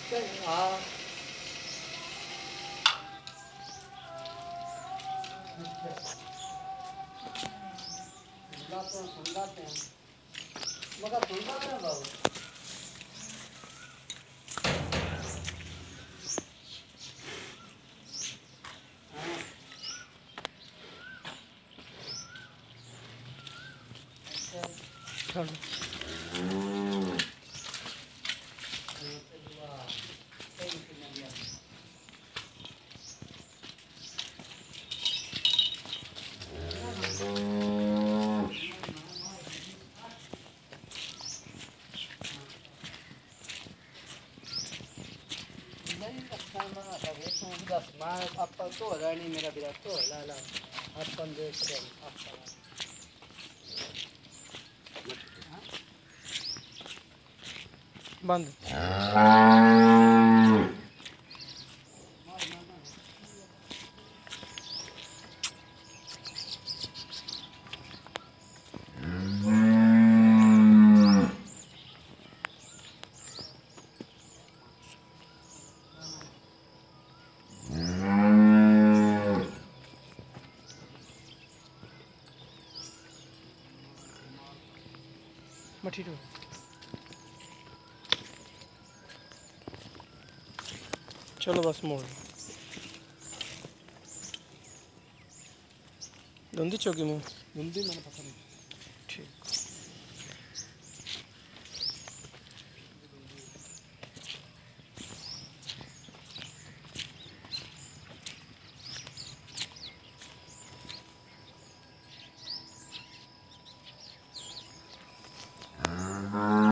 हाँ सुनते हैं मगर सुनते हैं बाबू अपन तो हो नहीं मेरा विराट तो ला ला अपन देख रहे बंद मठी तो चलो बस मोड़ दंदी चौकी मुँह हिंदी मैंने पता नहीं